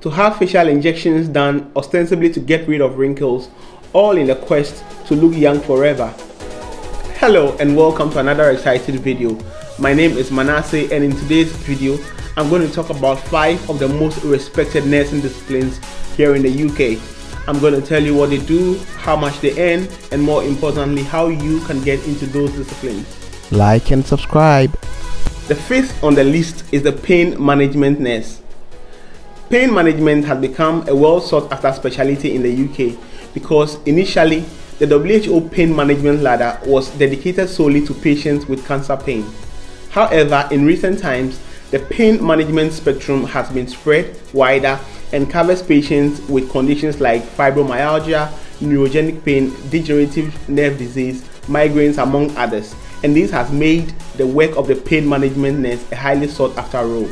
to have facial injections done ostensibly to get rid of wrinkles, all in the quest to look young forever. Hello and welcome to another exciting video. My name is Manasseh, and in today's video I'm going to talk about 5 of the most respected nursing disciplines here in the UK. I'm going to tell you what they do, how much they earn, and more importantly how you can get into those disciplines. Like and subscribe. The 5th on the list is the pain management nurse. Pain management has become a well sought after specialty in the UK because initially the WHO pain management ladder was dedicated solely to patients with cancer pain. However, in recent times, the pain management spectrum has been spread wider and covers patients with conditions like fibromyalgia, neurogenic pain, degenerative nerve disease, migraines, among others. And this has made the work of the pain management nurse a highly sought after role.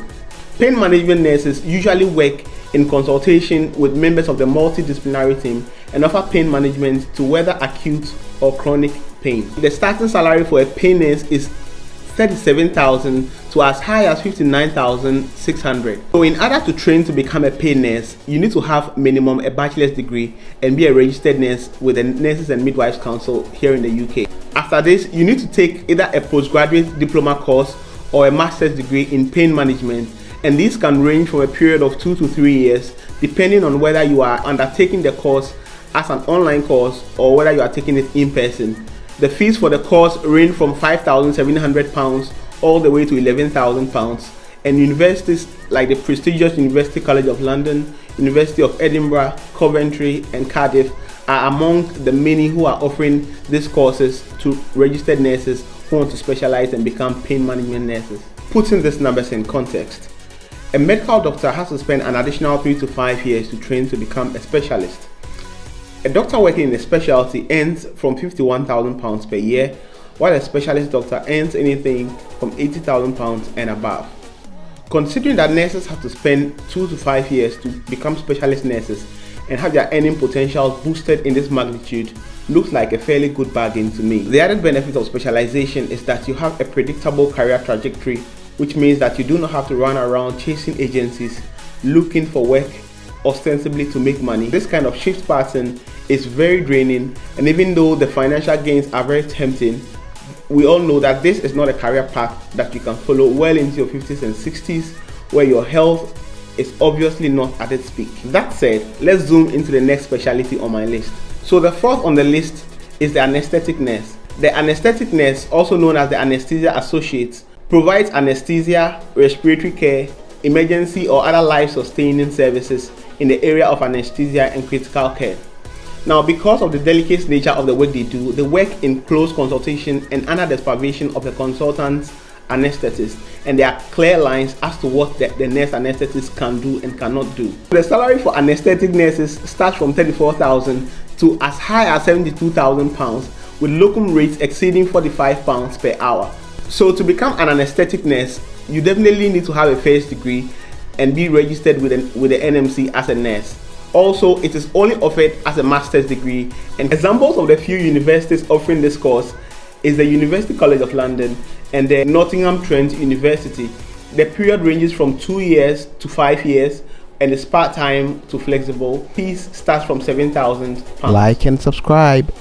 Pain management nurses usually work in consultation with members of the multidisciplinary team and offer pain management to whether acute or chronic pain. The starting salary for a pain nurse is 37,000 to as high as 59,600. So in order to train to become a pain nurse, you need to have minimum a bachelor's degree and be a registered nurse with the Nurses and Midwives Council here in the UK. After this, you need to take either a postgraduate diploma course or a master's degree in pain management, and these can range from a period of 2 to 3 years depending on whether you are undertaking the course as an online course or whether you are taking it in person. The fees for the course range from £5,700 all the way to £11,000, and universities like the prestigious University College of London, University of Edinburgh, Coventry and Cardiff are among the many who are offering these courses to registered nurses who want to specialize and become pain management nurses. Putting these numbers in context, a medical doctor has to spend an additional 3 to 5 years to train to become a specialist. A doctor working in a specialty earns from £51,000 per year, while a specialist doctor earns anything from £80,000 and above. Considering that nurses have to spend 2 to 5 years to become specialist nurses and have their earning potential boosted in this magnitude, looks like a fairly good bargain to me. The added benefit of specialization is that you have a predictable career trajectory, which means that you do not have to run around chasing agencies looking for work ostensibly to make money. This kind of shift pattern is very draining, and even though the financial gains are very tempting, we all know that this is not a career path that you can follow well into your 50s and 60s, where your health is obviously not at its peak. That said, let's zoom into the next specialty on my list. So the 4th on the list is the anesthetic nurse. The anesthetic nurse, also known as the Anesthesia Associate, provides anesthesia, respiratory care, emergency or other life-sustaining services in the area of anesthesia and critical care. Now, because of the delicate nature of the work they do, they work in close consultation and under the supervision of the consultants anesthetists, and there are clear lines as to what the nurse anesthetist can do and cannot do. The salary for anesthetic nurses starts from 34,000 to as high as £72,000, with locum rates exceeding £45 per hour. So to become an anesthetic nurse, you definitely need to have a first degree and be registered with the NMC as a nurse. Also, it is only offered as a master's degree, and examples of the few universities offering this course is the University College of London and the Nottingham Trent University. The period ranges from 2 years to 5 years and is part-time to flexible. Fees starts from £7,000. Like and subscribe.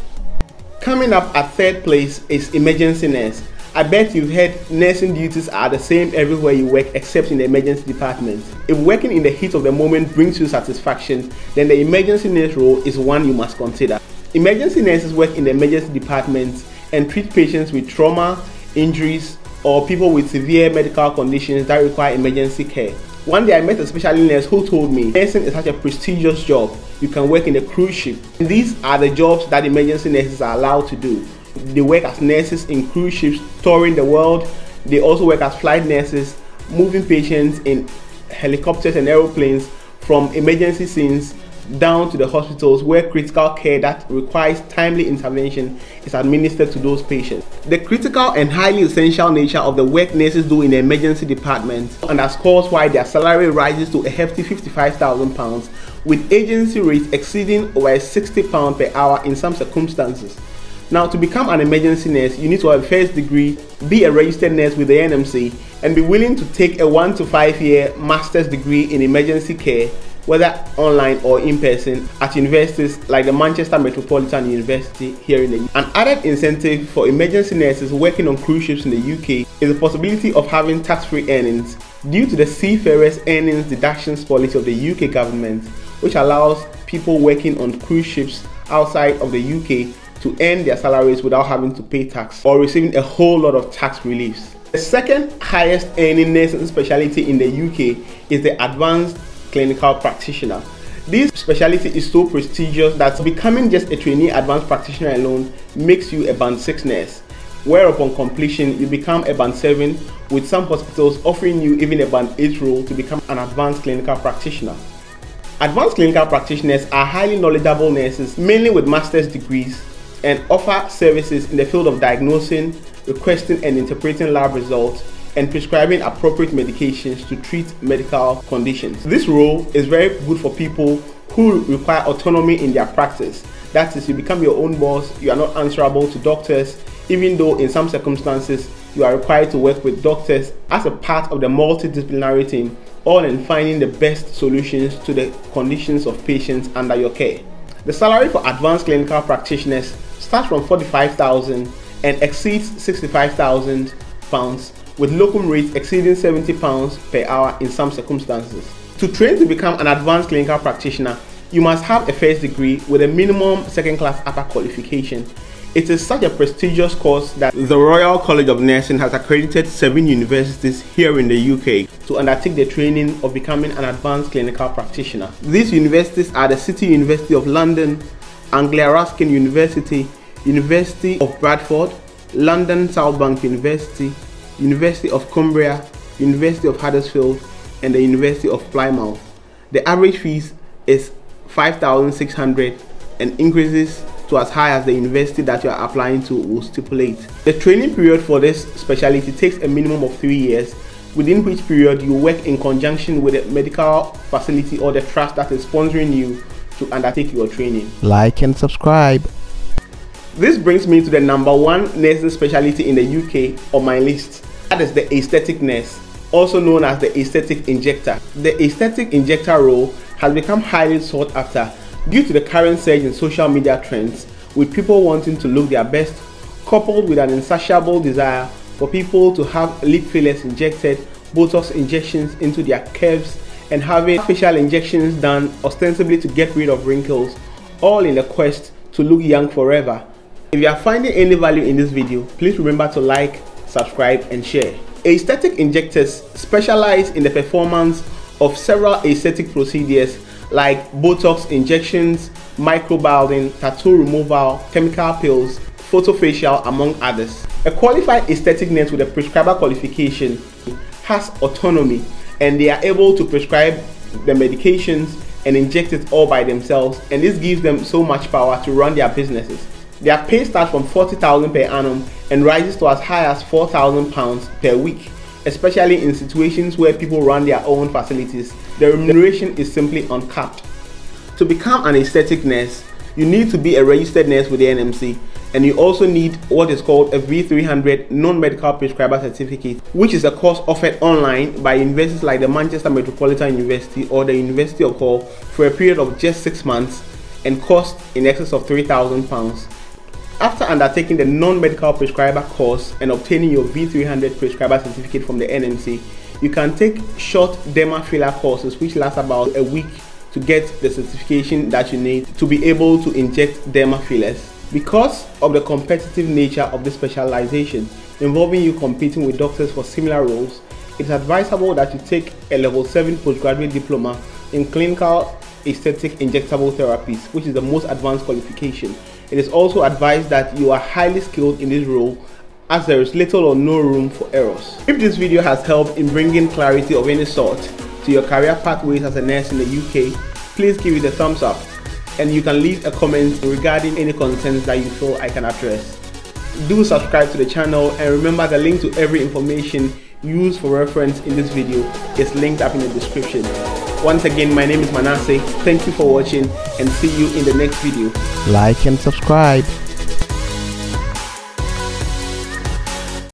Coming up at 3rd place is emergency nurse. I bet you've heard nursing duties are the same everywhere you work except in the emergency department. If working in the heat of the moment brings you satisfaction, then the emergency nurse role is one you must consider. Emergency nurses work in the emergency departments and treat patients with trauma, injuries, or people with severe medical conditions that require emergency care. One day I met a specialty nurse who told me nursing is such a prestigious job. You can work in a cruise ship. And these are the jobs that emergency nurses are allowed to do. They work as nurses in cruise ships touring the world. They also work as flight nurses, moving patients in helicopters and aeroplanes from emergency scenes down to the hospitals where critical care that requires timely intervention is administered to those patients. The critical and highly essential nature of the work nurses do in the emergency department underscores why their salary rises to a hefty £55,000, with agency rates exceeding over £60 per hour in some circumstances. Now, to become an emergency nurse, you need to have a first degree, be a registered nurse with the NMC, and be willing to take a 1 to 5 year master's degree in emergency care whether online or in person, at universities like the Manchester Metropolitan University here in the UK. An added incentive for emergency nurses working on cruise ships in the UK is the possibility of having tax-free earnings due to the Seafarers Earnings Deductions policy of the UK government, which allows people working on cruise ships outside of the UK to earn their salaries without having to pay tax or receiving a whole lot of tax reliefs. The second highest earning nursing specialty in the UK is the advanced clinical practitioner. This specialty is so prestigious that becoming just a trainee advanced practitioner alone makes you a band 6 nurse, where upon completion you become a band 7, with some hospitals offering you even a band 8 role to become an advanced clinical practitioner. Advanced clinical practitioners are highly knowledgeable nurses, mainly with master's degrees, and offer services in the field of diagnosing, requesting and interpreting lab results, and prescribing appropriate medications to treat medical conditions. This role is very good for people who require autonomy in their practice. That is, you become your own boss, you are not answerable to doctors, even though in some circumstances you are required to work with doctors as a part of the multidisciplinary team, all in finding the best solutions to the conditions of patients under your care. The salary for advanced clinical practitioners starts from £45,000 and exceeds £65,000, with locum rates exceeding £70 per hour in some circumstances. To train to become an advanced clinical practitioner, you must have a first degree with a minimum second-class upper qualification. It is such a prestigious course that the Royal College of Nursing has accredited 7 universities here in the UK to undertake the training of becoming an advanced clinical practitioner. These universities are the City University of London, Anglia Ruskin University, University of Bradford, London South Bank University, University of Cumbria, University of Huddersfield, and the University of Plymouth. The average fees is £5,600 and increases to as high as the university that you are applying to will stipulate. The training period for this specialty takes a minimum of 3 years, within which period you work in conjunction with a medical facility or the trust that is sponsoring you to undertake your training. Like and subscribe. This brings me to the number 1 nursing specialty in the UK on my list. That is the aesthetic nurse, also known as the aesthetic injector. The aesthetic injector role has become highly sought after due to the current surge in social media trends, with people wanting to look their best, coupled with an insatiable desire for people to have lip fillers injected, Botox injections into their curves, and having facial injections done ostensibly to get rid of wrinkles, all in the quest to look young forever. If you are finding any value in this video, please remember to like, subscribe, and share. Aesthetic injectors specialize in the performance of several aesthetic procedures like Botox injections, microblading, tattoo removal, chemical peels, photofacial, among others. A qualified aesthetic nurse with a prescriber qualification has autonomy, and they are able to prescribe the medications and inject it all by themselves, and this gives them so much power to run their businesses. Their pay starts from £40,000 per annum and rises to as high as £4,000 per week, especially in situations where people run their own facilities. The remuneration is simply uncapped. To become an aesthetic nurse, you need to be a registered nurse with the NMC, and you also need what is called a V300 non-medical prescriber certificate, which is a course offered online by universities like the Manchester Metropolitan University or the University of Hull for a period of just 6 months and cost in excess of £3,000. After undertaking the non-medical prescriber course and obtaining your V300 prescriber certificate from the NMC, you can take short derma filler courses which last about a week to get the certification that you need to be able to inject derma fillers. Because of the competitive nature of this specialization involving you competing with doctors for similar roles, it is advisable that you take a level 7 postgraduate diploma in clinical aesthetic injectable therapies, which is the most advanced qualification. It is also advised that you are highly skilled in this role, as there is little or no room for errors. If this video has helped in bringing clarity of any sort to your career pathways as a nurse in the UK, please give it a thumbs up, and you can leave a comment regarding any concerns that you feel I can address. Do subscribe to the channel, and remember the link to every information used for reference in this video is linked up in the description. Once again, my name is Manasseh. Thank you for watching, and see you in the next video. Like and subscribe.